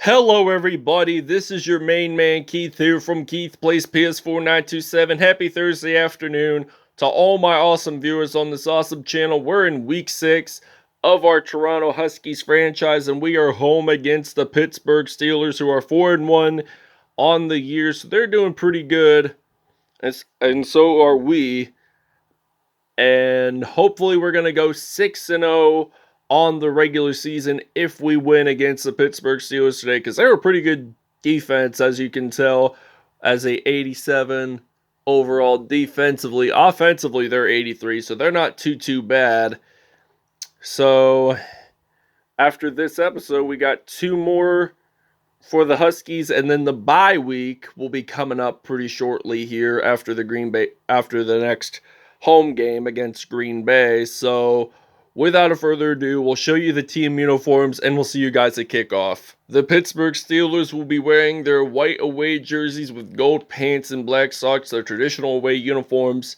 Hello everybody, this is your main man Keith here from Keith Plays PS4 927. Happy Thursday afternoon to all my awesome viewers on this awesome channel. We're in week 6 of our Toronto Huskies franchise and we are home against the Pittsburgh Steelers, who are 4-1 on the year. So they're doing pretty good, and so are we. And hopefully we're going to go 6-0 on the regular season if we win against the Pittsburgh Steelers today, because they're a pretty good defense, as you can tell, as a 87 overall defensively. Offensively, they're 83, so they're not too bad. So after this episode, we got 2 more for the Huskies, and then the bye week will be coming up pretty shortly here after the next home game against Green Bay. So without further ado, we'll show you the team uniforms and we'll see you guys at kickoff. The Pittsburgh Steelers will be wearing their white away jerseys with gold pants and black socks, their traditional away uniforms.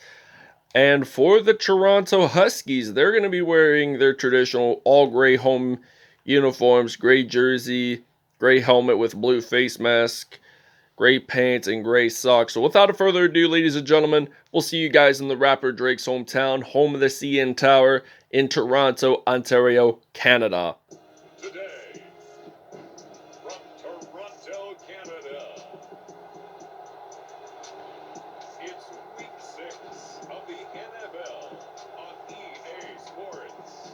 And for the Toronto Huskies, they're going to be wearing their traditional all-gray home uniforms, gray jersey, gray helmet with blue face mask, gray pants, and gray socks. So without further ado, ladies and gentlemen, we'll see you guys in the rapper Drake's hometown, home of the CN Tower in Toronto, Ontario, Canada. Today, from Toronto, Canada, it's week 6 of the NFL on EA Sports.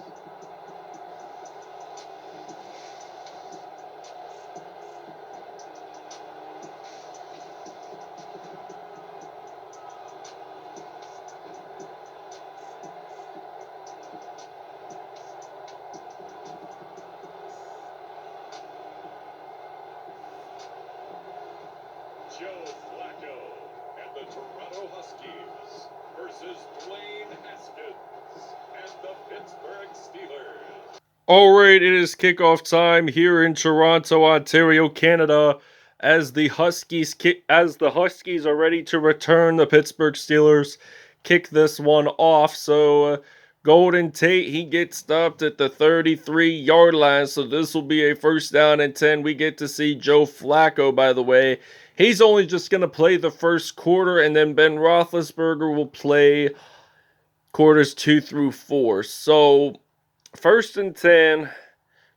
Joe Flacco and the Toronto Huskies versus Dwayne Haskins and the Pittsburgh Steelers. Alright, it is kickoff time here in Toronto, Ontario, Canada, as the Huskies are ready to return. The Pittsburgh Steelers kick this one off. So Golden Tate, he gets stopped at the 33-yard line, so this will be a first down and 10. We get to see Joe Flacco, by the way. He's only just going to play the first quarter, and then Ben Roethlisberger will play quarters 2 through 4. So first and 10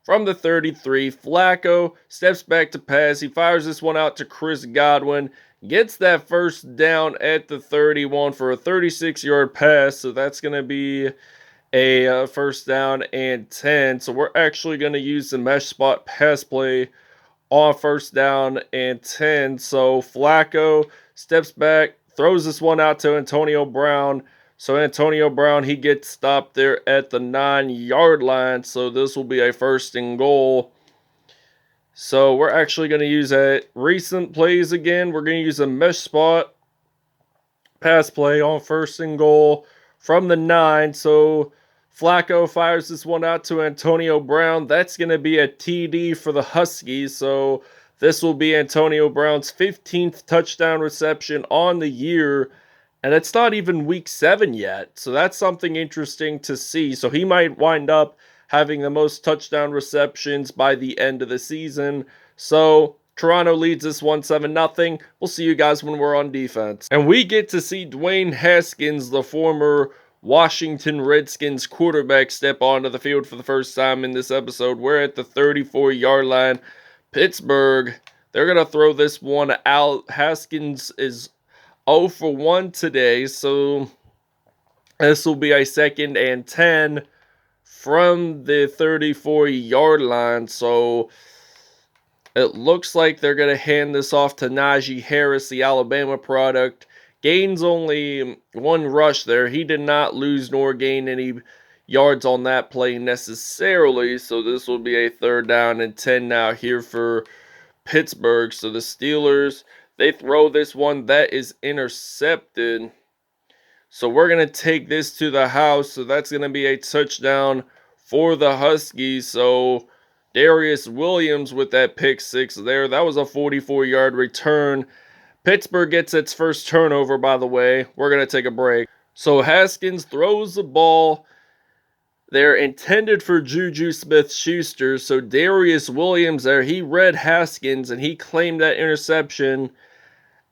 from the 33. Flacco steps back to pass. He fires this one out to Chris Godwin. Gets that first down at the 31 for a 36-yard pass. So that's going to be a first down and 10. So we're actually going to use the mesh spot pass play on first down and 10. So Flacco steps back, throws this one out to Antonio Brown. So Antonio Brown, he gets stopped there at the 9-yard line. So this will be a first and goal. So we're actually going to use a recent plays again. We're going to use a mesh spot pass play on first and goal from the 9. So Flacco fires this one out to Antonio Brown. That's going to be a TD for the Huskies. So this will be Antonio Brown's 15th touchdown reception on the year. And it's not even week 7 yet. So that's something interesting to see. So he might wind up having the most touchdown receptions by the end of the season. So Toronto leads this 1-7-0. We'll see you guys when we're on defense. And we get to see Dwayne Haskins, the former Washington Redskins quarterback, step onto the field for the first time in this episode. We're at the 34-yard line. Pittsburgh, they're going to throw this one out. Haskins is 0 for 1 today, so this will be a second and 10 from the 34-yard line. So it looks like they're going to hand this off to Najee Harris, the Alabama product. Gains only 1 rush there. He did not lose nor gain any yards on that play necessarily. So this will be a third down and 10 now here for Pittsburgh. So the Steelers, they throw this one that is intercepted. So we're going to take this to the house. So that's going to be a touchdown for the Huskies. So Darious Williams with that pick 6 there. That was a 44-yard return. Pittsburgh gets its first turnover, by the way. We're going to take a break. So Haskins throws the ball They're intended for Juju Smith-Schuster, so Darious Williams there, he read Haskins and he claimed that interception,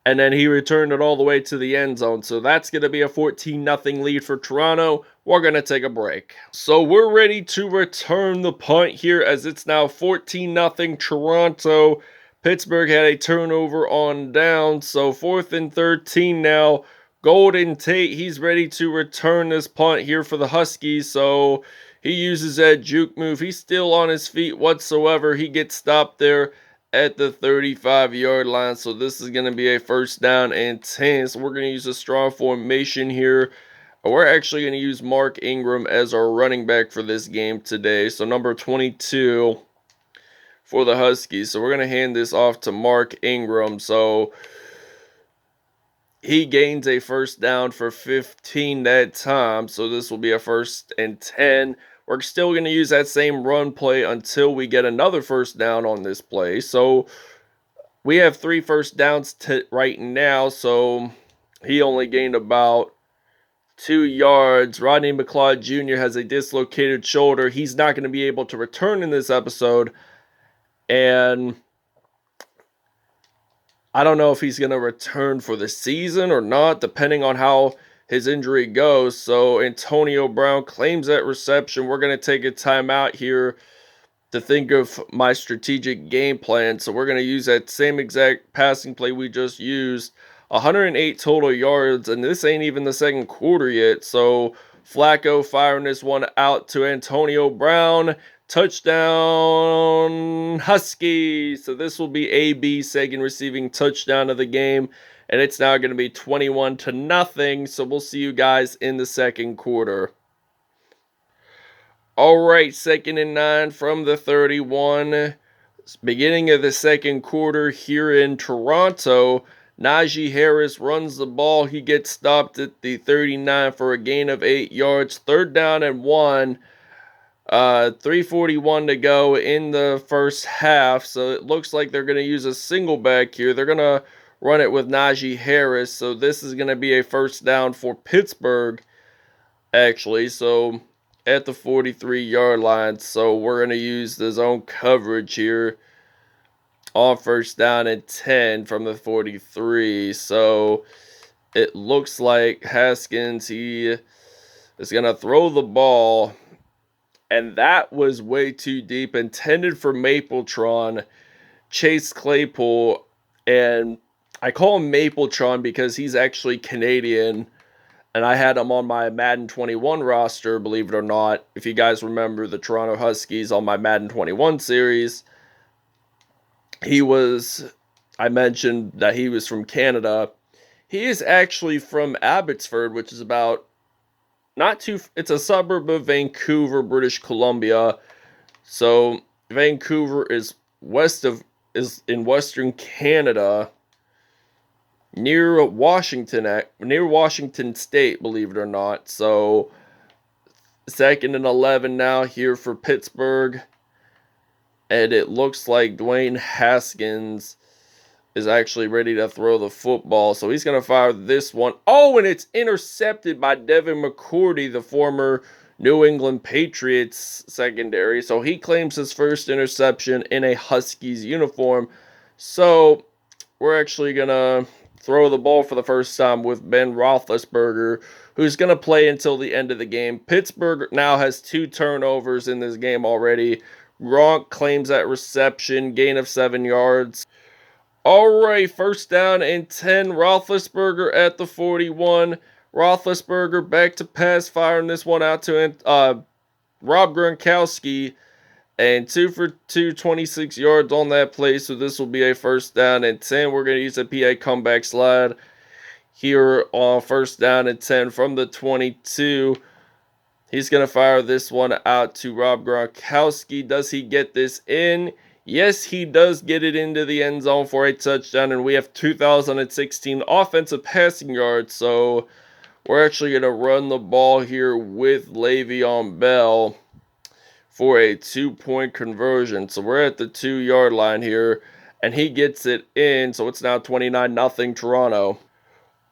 and then he returned it all the way to the end zone. So that's going to be a 14-0 lead for Toronto. We're going to take a break. So we're ready to return the punt here as it's now 14-0 Toronto. Pittsburgh had a turnover on down, so 4th and 13 now. Golden Tate, he's ready to return this punt here for the Huskies, so he uses that juke move. He's still on his feet whatsoever. He gets stopped there at the 35-yard line, so this is going to be a 1st down and 10. So we're going to use a strong formation here. We're actually going to use Mark Ingram as our running back for this game today. So number 22 for the Huskies. So we're going to hand this off to Mark Ingram. So he gains a 1st down for 15 that time. So this will be a 1st and 10. We're still going to use that same run play until we get another 1st down on this play. So we have 3 1st downs right now. So he only gained about 2 yards. Rodney McLeod Jr. has a dislocated shoulder. He's not going to be able to return in this episode. And I don't know if he's going to return for the season or not, depending on how his injury goes. So Antonio Brown claims that reception. We're going to take a timeout here to think of my strategic game plan. So we're going to use that same exact passing play we just used. 108 total yards, and this ain't even the second quarter yet. So Flacco firing this one out to Antonio Brown. Touchdown Huskies. So this will be AB's second receiving touchdown of the game, and it's now going to be 21-0. So we'll see you guys in the second quarter. All right, 2nd and 9 from the 31. Beginning of the second quarter here in Toronto. Najee Harris runs the ball. He gets stopped at the 39 for a gain of 8 yards. 3rd down and 1. 3:41 to go in the first half. So it looks like they're going to use a single back here. They're going to run it with Najee Harris. So this is going to be a 1st down for Pittsburgh, actually. So at the 43-yard line. So we're going to use the zone coverage here on 1st down and 10 from the 43. So it looks like Haskins, he is going to throw the ball. And that was way too deep, intended for Mapletron, Chase Claypool. And I call him Mapletron because he's actually Canadian. And I had him on my Madden 21 roster, believe it or not. If you guys remember the Toronto Huskies on my Madden 21 series, I mentioned that he was from Canada. He is actually from Abbotsford, which is about it's a suburb of Vancouver, British Columbia. So Vancouver is in Western Canada, near Washington State, believe it or not. So 2nd and 11 now here for Pittsburgh. And it looks like Dwayne Haskins is actually ready to throw the football. So he's going to fire this one. Oh, and it's intercepted by Devin McCourty, the former New England Patriots secondary. So he claims his first interception in a Huskies uniform. So we're actually going to throw the ball for the first time with Ben Roethlisberger, who's going to play until the end of the game. Pittsburgh now has 2 turnovers in this game already. Gronk claims that reception, gain of 7 yards. All right, 1st down and 10. Roethlisberger at the 41. Roethlisberger back to pass, firing this one out to Rob Gronkowski. And 2 for 2, 26 yards on that play. So this will be a 1st down and 10. We're going to use a PA comeback slide here on 1st down and 10 from the 22. He's going to fire this one out to Rob Gronkowski. Does he get this in? Yes, he does get it into the end zone for a touchdown, and we have 2016 offensive passing yards. So we're actually going to run the ball here with Le'Veon Bell for a 2-point conversion. So we're at the 2-yard line here, and he gets it in. So it's now 29-0 Toronto.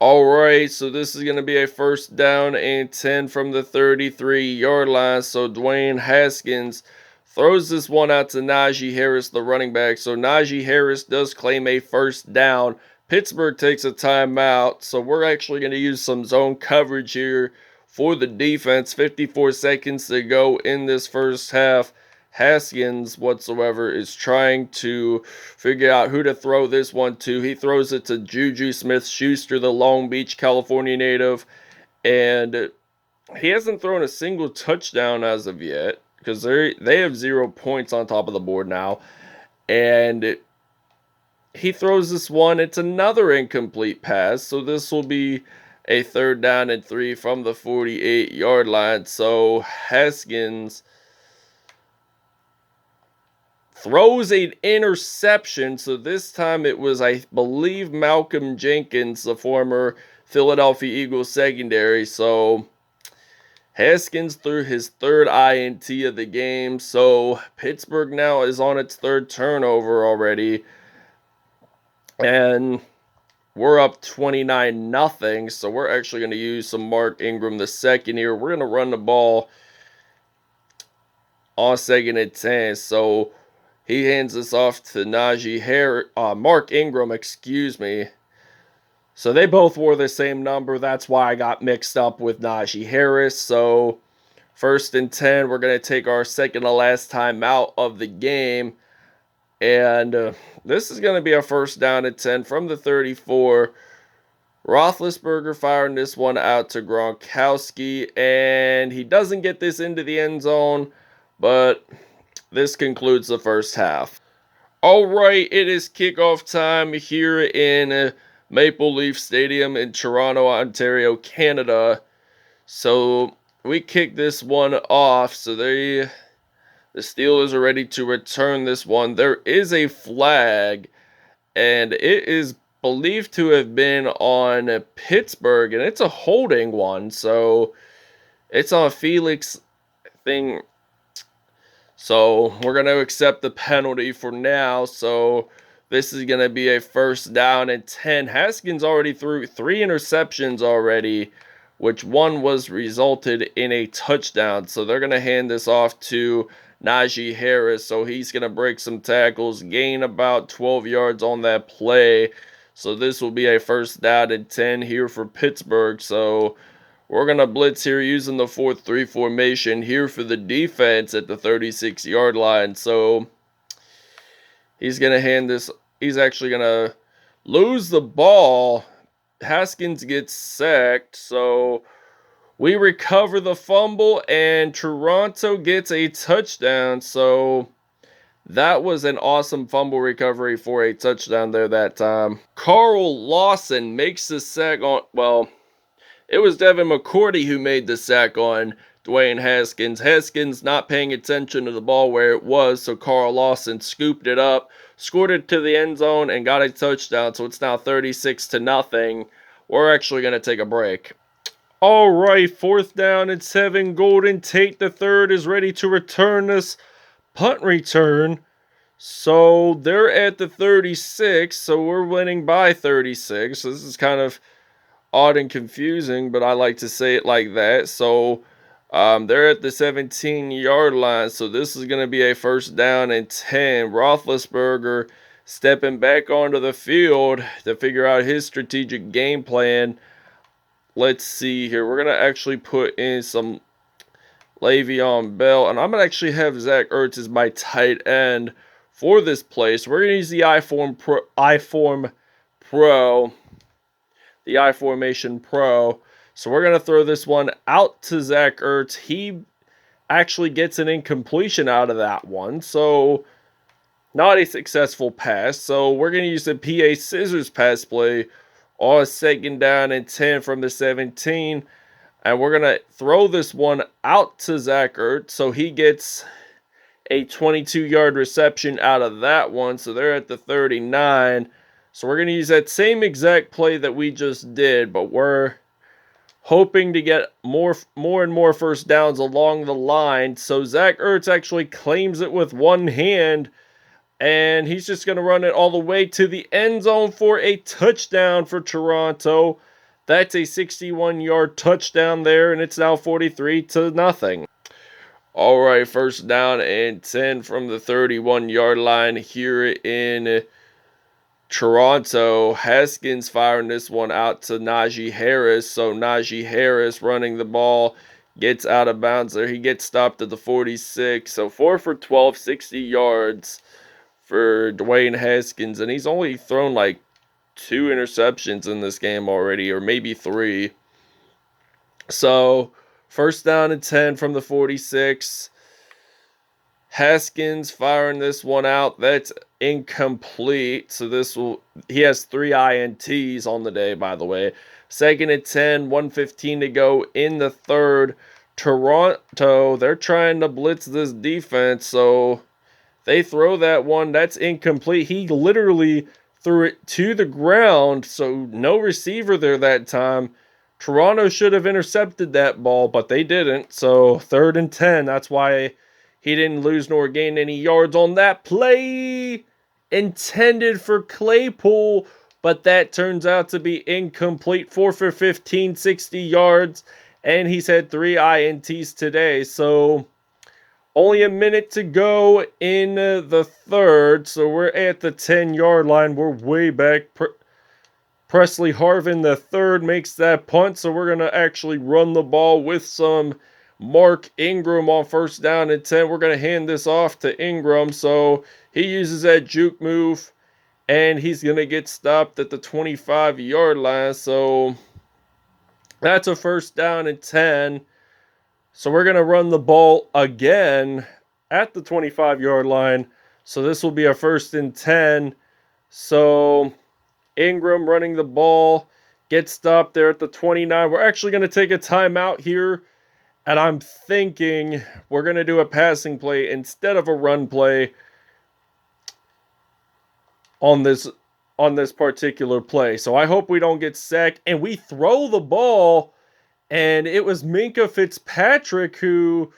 All right, so this is going to be a first down and 10 from the 33-yard line. So Dwayne Haskins throws this one out to Najee Harris, the running back. So Najee Harris does claim a first down. Pittsburgh takes a timeout. So we're actually going to use some zone coverage here for the defense. 54 seconds to go in this first half. Haskins whatsoever is trying to figure out who to throw this one to. He throws it to Juju Smith-Schuster, the Long Beach, California native, and he hasn't thrown a single touchdown as of yet because they have 0 points on top of the board now. And he throws this one. It's another incomplete pass, so this will be a third down and 3 from the 48-yard line. So Haskins throws an interception. So this time it was, I believe, Malcolm Jenkins, the former Philadelphia Eagles secondary. So Haskins threw his third INT of the game. So Pittsburgh now is on its third turnover already. And we're up 29-0. So we're actually going to use some Mark Ingram the second here. We're going to run the ball on 2nd and 10. So he hands this off to Mark Ingram, excuse me. So they both wore the same number. That's why I got mixed up with Najee Harris. So 1st and 10, we're going to take our second to last time out of the game. And this is going to be a first down and 10 from the 34. Roethlisberger firing this one out to Gronkowski. And he doesn't get this into the end zone, but this concludes the first half. All right, it is kickoff time here in Maple Leaf Stadium in Toronto, Ontario, Canada. So we kick this one off. So the Steelers are ready to return this one. There is a flag, and it is believed to have been on Pittsburgh, and it's a holding one. So it's on Felix thing. So we're going to accept the penalty for now. So this is going to be a first down and 10. Haskins already threw 3 interceptions already, which one was resulted in a touchdown. So they're going to hand this off to Najee Harris. So he's going to break some tackles, gain about 12 yards on that play. So this will be a first down and 10 here for Pittsburgh. So we're going to blitz here using the 4-3 formation here for the defense at the 36-yard line. So he's going to hand this. He's actually going to lose the ball. Haskins gets sacked. So we recover the fumble, and Toronto gets a touchdown. So that was an awesome fumble recovery for a touchdown there that time. Carl Lawson makes the sack on, well, it was Devin McCourty who made the sack on Dwayne Haskins. Haskins not paying attention to the ball where it was, so Carl Lawson scooped it up, scored it to the end zone, and got a touchdown. So it's now 36-0. We're actually going to take a break. All right, 4th down and 7. Golden Tate III is ready to return this punt return. So they're at the 36, so we're winning by 36. So this is kind of odd and confusing, but I like to say it like that. So they're at the 17-yard line, so this is going to be a first down and 10. Roethlisberger stepping back onto the field to figure out his strategic game plan. Let's see here. We're going to actually put in some Le'Veon Bell, and I'm going to actually have Zach Ertz as my tight end for this play. So we're going to use the I-Formation Pro. So we're going to throw this one out to Zach Ertz. He actually gets an incompletion out of that one. So not a successful pass. So we're going to use the PA Scissors pass play on 2nd down and 10 from the 17. And we're going to throw this one out to Zach Ertz. So he gets a 22-yard reception out of that one. So they're at the 39. So we're going to use that same exact play that we just did, but we're hoping to get more and more first downs along the line. So Zach Ertz actually claims it with one hand, and he's just going to run it all the way to the end zone for a touchdown for Toronto. That's a 61-yard touchdown there, and it's now 43-0. All right, first down and 10 from the 31-yard line here in Toronto. Haskins firing this one out to Najee Harris. So Najee Harris running the ball, gets out of bounds there. He gets stopped at the 46. So 4 for 12, 60 yards for Dwayne Haskins. And he's only thrown like 2 interceptions in this game already, or maybe 3. So first down and 10 from the 46. Haskins firing this one out. That's incomplete. So he has 3 INTs on the day, by the way. Second and 10, 1:15 to go in the third. Toronto, they're trying to blitz this defense, so they throw that one. That's incomplete. He literally threw it to the ground, so no receiver there that time. Toronto should have intercepted that ball, but they didn't. So third and 10, that's why he didn't lose nor gain any yards on that play intended for Claypool, but that turns out to be incomplete. 4 for 15, 60 yards, and he's had 3 INTs today. So only a minute to go in the third, so we're at the 10-yard line. We're way back. Presley Harvin, the third, makes that punt, so we're going to actually run the ball with some Mark Ingram on first down and 10. We're going to hand this off to Ingram, so he uses that juke move, and he's going to get stopped at the 25-yard line, so that's a first down and 10. So we're going to run the ball again at the 25-yard line, so this will be a first and 10. So Ingram running the ball, gets stopped there at the 29. We're actually going to take a timeout here, and I'm thinking we're going to do a passing play instead of a run play on this particular play. So I hope we don't get sacked, and we throw the ball, and it was Minkah Fitzpatrick who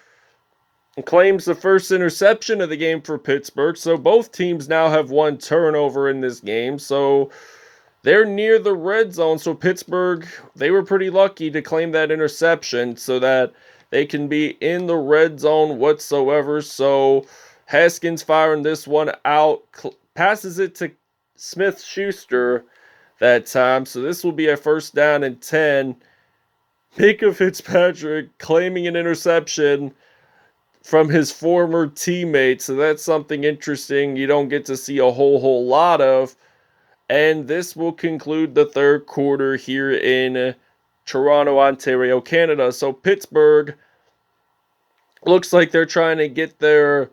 claims the first interception of the game for Pittsburgh. So both teams now have 1 turnover in this game. So they're near the red zone, so Pittsburgh, they were pretty lucky to claim that interception so that they can be in the red zone whatsoever. So Haskins firing this one out, passes it to Smith-Schuster that time. So this will be a first down and 10. Minkah Fitzpatrick claiming an interception from his former teammate. So that's something interesting you don't get to see a whole lot of. And this will conclude the third quarter here in Toronto, Ontario, Canada. So Pittsburgh looks like they're trying to get their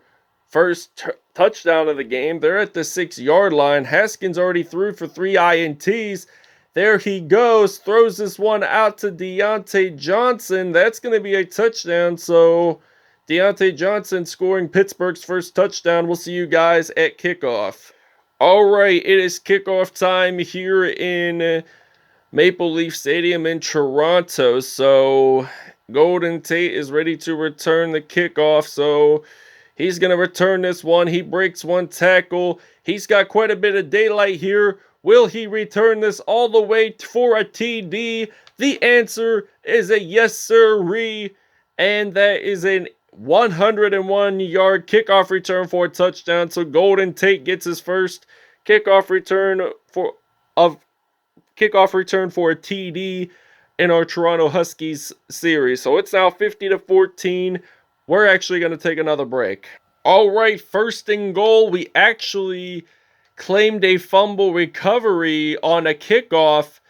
first touchdown of the game. They're at the 6-yard line. Haskins already threw for 3 INTs. There he goes. Throws this one out to Deontay Johnson. That's going to be a touchdown. So Deontay Johnson scoring Pittsburgh's first touchdown. We'll see you guys at kickoff. All right, it is kickoff time here in Maple Leaf Stadium in Toronto. So Golden Tate is ready to return the kickoff. So he's going to return this one. He breaks 1 tackle. He's got quite a bit of daylight here. Will he return this all the way for a TD? The answer is a yes, sirree. And that is an 101-yard kickoff return for a touchdown. So Golden Tate gets his first kickoff return for a TD in our Toronto Huskies series. So it's now 50-14. We're actually going to take another break. All right, first and goal. We actually claimed a fumble recovery on a kickoff,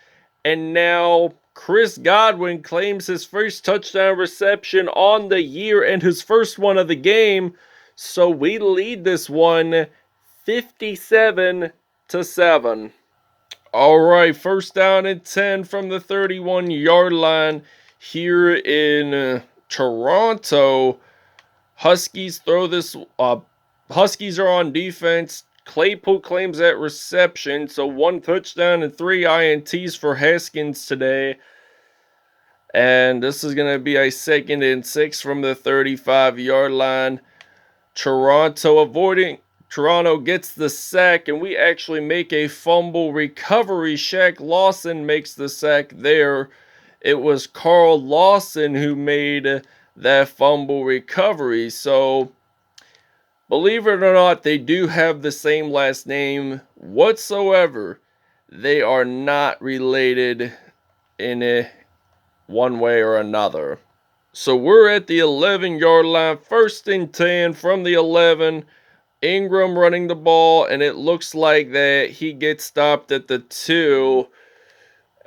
and now Chris Godwin claims his first touchdown reception on the year and his first one of the game. So we lead this one 57-7. All right, first down and 10 from the 31-yard line here in Toronto. Huskies throw this. Huskies are on defense. Claypool claims that reception, so 1 touchdown and 3 INTs for Haskins today. And this is going to be a 2nd and 6 from the 35-yard line. Toronto Toronto gets the sack, and we actually make a fumble recovery. Shaq Lawson makes the sack there. It was Carl Lawson who made that fumble recovery. So, believe it or not, they do have the same last name whatsoever. They are not related in one way or another. So we're at the 11-yard line, 1st and 10 from the 11. Ingram running the ball, and it looks like that he gets stopped at the 2.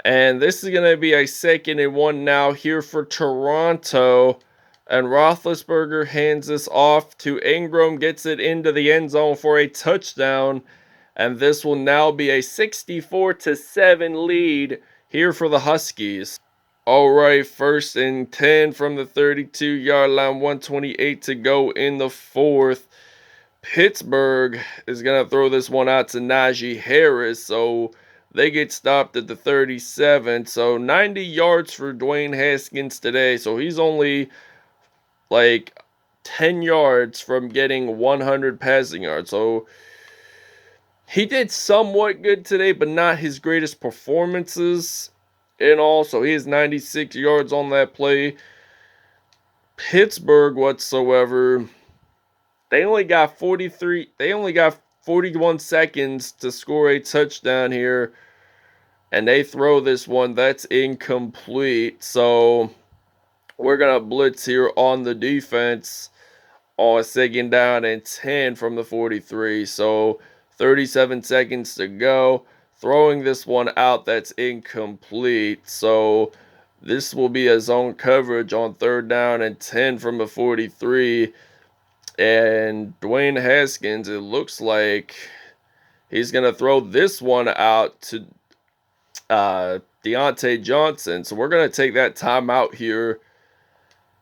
And this is going to be a 2nd and 1 now here for Toronto. And Roethlisberger hands this off to Ingram, gets it into the end zone for a touchdown. And this will now be a 64-7 lead here for the Huskies. All right, 1st and 10 from the 32-yard line, 1:28 to go in the 4th. Pittsburgh is going to throw this one out to Najee Harris, so they get stopped at the 37. So 90 yards for Dwayne Haskins today, so he's only like 10 yards from getting 100 passing yards. So he did somewhat good today, but not his greatest performances in all. So he has 96 yards on that play. Pittsburgh whatsoever, they only got 41 seconds to score a touchdown here. And they throw this one. That's incomplete. So we're going to blitz here on the defense on 2nd down and 10 from the 43. So 37 seconds to go. Throwing this one out, that's incomplete. So this will be a zone coverage on 3rd down and 10 from the 43. And Dwayne Haskins, it looks like he's going to throw this one out to Deontay Johnson. So we're going to take that timeout here.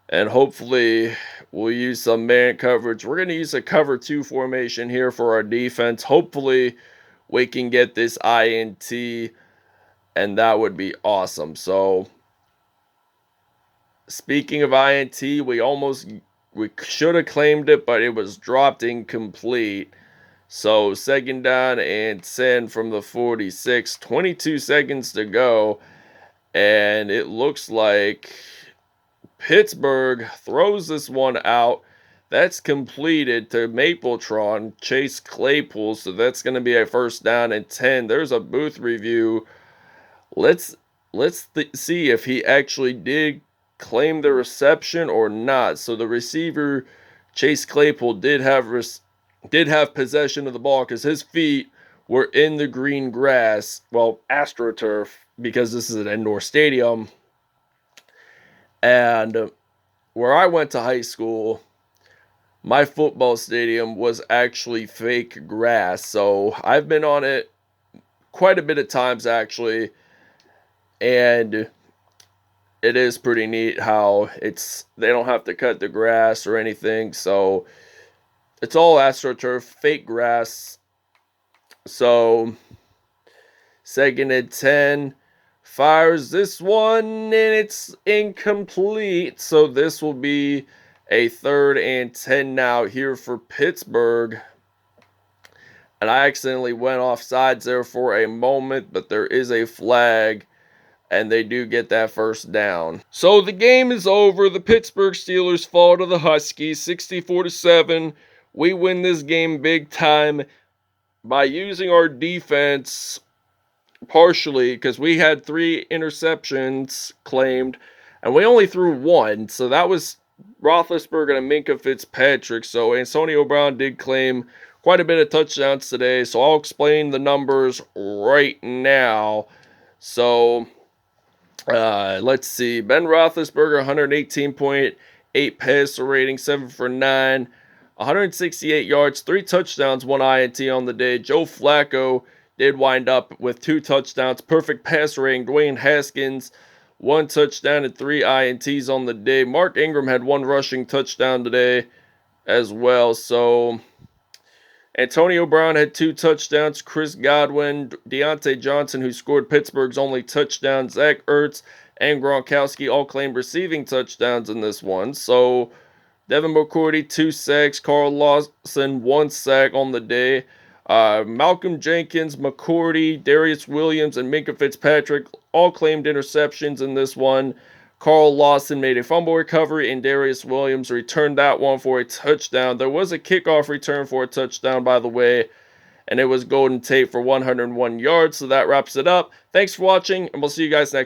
And hopefully we'll use some man coverage. We're going to use a cover 2 formation here for our defense. Hopefully we can get this INT, and that would be awesome. So speaking of INT, we should have claimed it, but it was dropped incomplete. So 2nd down and 10 from the 46, 22 seconds to go. And it looks like Pittsburgh throws this one out. That's completed to Mapletron, Chase Claypool. So that's going to be a 1st down and 10. There's a booth review. Let's see if he actually did claim the reception or not. So the receiver, Chase Claypool, did have possession of the ball because his feet were in the green grass. Well, AstroTurf, because this is an indoor stadium. And where I went to high school, my football stadium was actually fake grass. So I've been on it quite a bit of times, actually. And it is pretty neat how they don't have to cut the grass or anything. So it's all AstroTurf, fake grass. So 2nd and 10. Fires this one, and it's incomplete. So this will be a 3rd and 10 now here for Pittsburgh. And I accidentally went off sides there for a moment, but there is a flag, and they do get that 1st down. So the game is over. The Pittsburgh Steelers fall to the Huskies 64-7. We win this game big time by using our defense partially, because we had 3 interceptions claimed, and we only threw 1. So that was Roethlisberger and Minkah Fitzpatrick. So Antonio Brown did claim quite a bit of touchdowns today. So I'll explain the numbers right now. So let's see. Ben Roethlisberger, 118.8 passer rating, 7 for 9, 168 yards, 3 touchdowns, 1 INT on the day. Joe Flacco did wind up with 2 touchdowns, perfect passer rating. Dwayne Haskins, 1 touchdown and 3 INTs on the day. Mark Ingram had 1 rushing touchdown today as well. So Antonio Brown had 2 touchdowns. Chris Godwin, Deontay Johnson, who scored Pittsburgh's only touchdown, Zach Ertz, and Gronkowski all claimed receiving touchdowns in this one. So Devin McCourty, 2 sacks. Carl Lawson, 1 sack on the day. Malcolm Jenkins, McCourty, Darious Williams, and Minkah Fitzpatrick all claimed interceptions in this one. Carl Lawson made a fumble recovery, and Darious Williams returned that one for a touchdown. There was a kickoff return for a touchdown, by the way, and it was Golden Tate for 101 yards. So that wraps it up. Thanks for watching, and we'll see you guys next time.